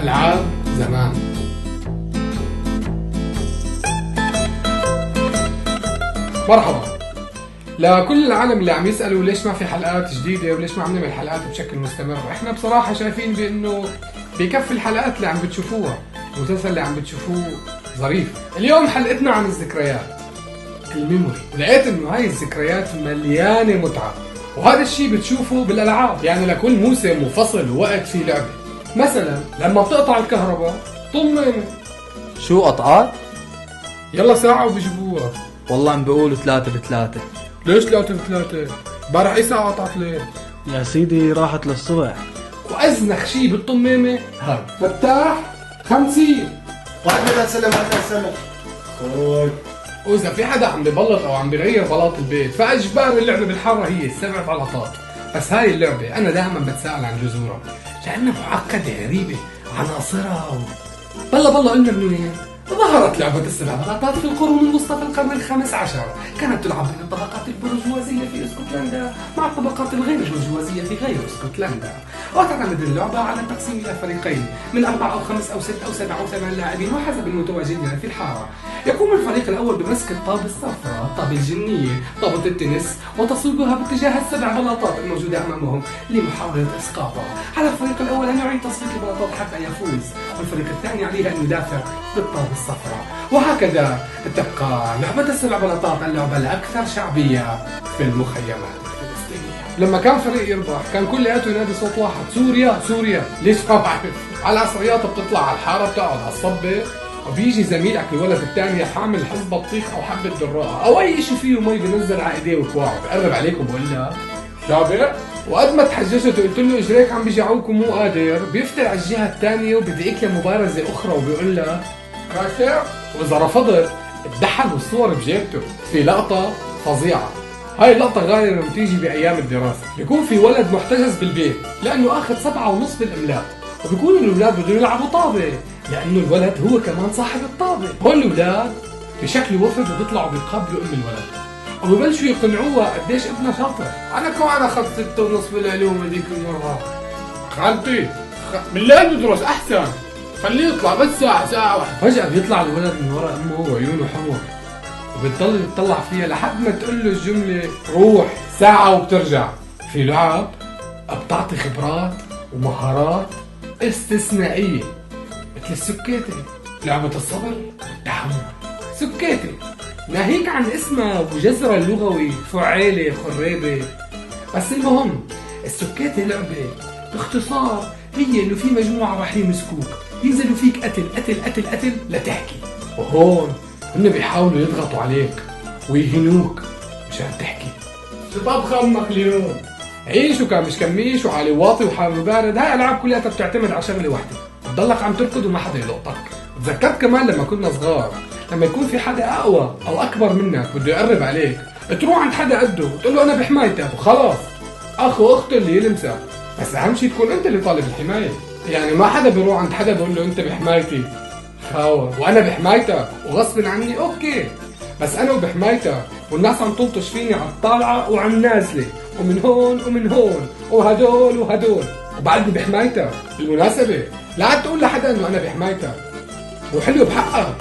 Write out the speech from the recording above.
ألعاب زمان. مرحبا لكل العالم اللي عم يسألوا ليش ما في حلقات جديدة وليش ما عم نعمل حلقات بشكل مستمر. احنا بصراحة شايفين بانه بكفي الحلقات اللي عم بتشوفوها، المسلسل اللي عم بتشوفوه ظريف. اليوم حلقتنا عن الذكريات، الميموري. لقيت انه هاي الذكريات مليانة متعة، وهذا الشيء بتشوفه بالالعاب. يعني لكل موسم وفصل ووقت في لعبة. مثلا لما بتقطع الكهرباء طمن شو قطعات؟ يلا ساعة وبيجيبوها. والله عم بيقولوا 3 ب3. ليش 3 ب3؟ امبارح اي ساعة قطعت ليه؟ يا سيدي راحت للصبح. وازنخ شيء بالطمامة هاد فتاح 50. واحد من سلم واحد سلم. خوي واذا في حدا عم ببلط او عم بغير بلاط البيت فاجباري اللعبة بالحارة هي 7 بلاطات. بس هاي اللعبة انا دائما بتساءل عن جذورها لانها معقدة غريبة عناصرها بلا قلنا من وين؟ ظهرت لعبة ال7 بلاطات في القرون الوسطى في القرن ال15. كانت تلعب بين الطبقات البرجوازية في اسكتلندا مع الطبقات الغير برجوازية في غير اسكتلندا. وتعتمد اللعبة على التقسيم إلى فريقين من 4 أو 5 أو 6 أو 7 أو 8 لاعبين وحسب المتواجدين في الحارة. يقوم الفريق الأول بمسك الطابة الصفراء، الطابة الجنية، طابة التنس، وتصويبها باتجاه ال7 بلاطات الموجودة أمامهم لمحاولة إسقاطها. على الفريق الأول أن يعيد تصفيق البلاطات حتى يفوز، والفريق الثاني عليه أن يدافع بالطابة الصفراء. وهكذا تبقى لعبة ال7 بلاطات اللعبة الأكثر شعبية في المخيمات الفلسطينية. لما كان فريق يربح كان كلياته ينادي صوت واحد: سوريا سوريا. ليش ما بعرف. على العصريات بتطلع على الحارة بتقعد على الصبة وبيجي زميلك الولد الثاني حامل حزب بطيخ او حبه دراء او اي شيء فيه مي بنزل على ايديه وكواعه بقرب عليكم بقول لك شابر. وقد ما تحججت وقلت له اجريك عم بيجعوك ومو قادر بيفتح على الجهه الثانيه وبدعيك لمبارزه اخرى وبيقول لك كاشف. واذا رفضت اتدحل والصور بجيبته. في لقطه فظيعه، هاي اللقطة غالبا بتيجي بأيام الدراسة. بيكون في ولد محتجز بالبيت لأنه أخذ 7.5 بالإملاء، وبيكونوا الأولاد بدهم يلعبوا طابة لأنه الولد هو كمان صاحب الطابة. هول الأولاد بشكل وفد وبيطلعوا بيقابلوا أم الولد وببلشوا يقنعوها قديش ابنها شاطر. أنا كمان أخذت 6.5 بالعلوم هذيك المرة. خالتي بالله ندرس أحسن، خليه يطلع بس ساعة واحدة. فجأة بيطلع الولد من وراء أمه وعيونه حمر وبتضل يتطلع فيها لحد ما تقول له الجملة روح ساعة وبترجع. في لعب بتعطي خبرات ومهارات استثنائية مثل السكيتة، لعبة الصبر والتحمل. سكيتة ناهيك عن اسمها وجذرها اللغوي فعالة خرابة، بس المهم السكيتة لعبة باختصار هي انه في مجموعة راح يمسكوك ينزلوا فيك قتل قتل قتل قتل لتحكي، وهون هن بيحاولوا يضغطوا عليك ويهنوك مشان تحكي. شو طبخ امك اليوم؟ عيش وكان مش كميش وعلي واطي وحار وبارد. هاي العاب كلها بتعتمد على شغله واحده، بتضلك عم تركض وما حدا يلقطك. تذكرت كمان لما كنا صغار لما يكون في حدا اقوى او اكبر منك بده يقرب عليك تروح عند حدا قده وتقول له انا بحمايتك وخلاص، اخو اخته اللي يلمسك. بس اهم شيء تكون انت اللي طالب الحمايه. يعني ما حدا بيروح عند حدا بيقول له انت بحمايتي خاور وانا بحمايتك وغصب عني. اوكي بس انا وبحمايتك والناس عم تلطش فيني على الطالعه وعم نازله ومن هون ومن هون وهدول وهدول وبعدني بحمايتك. بالمناسبه لا تقول لحدا انه انا بحمايتك وحلو بحقك.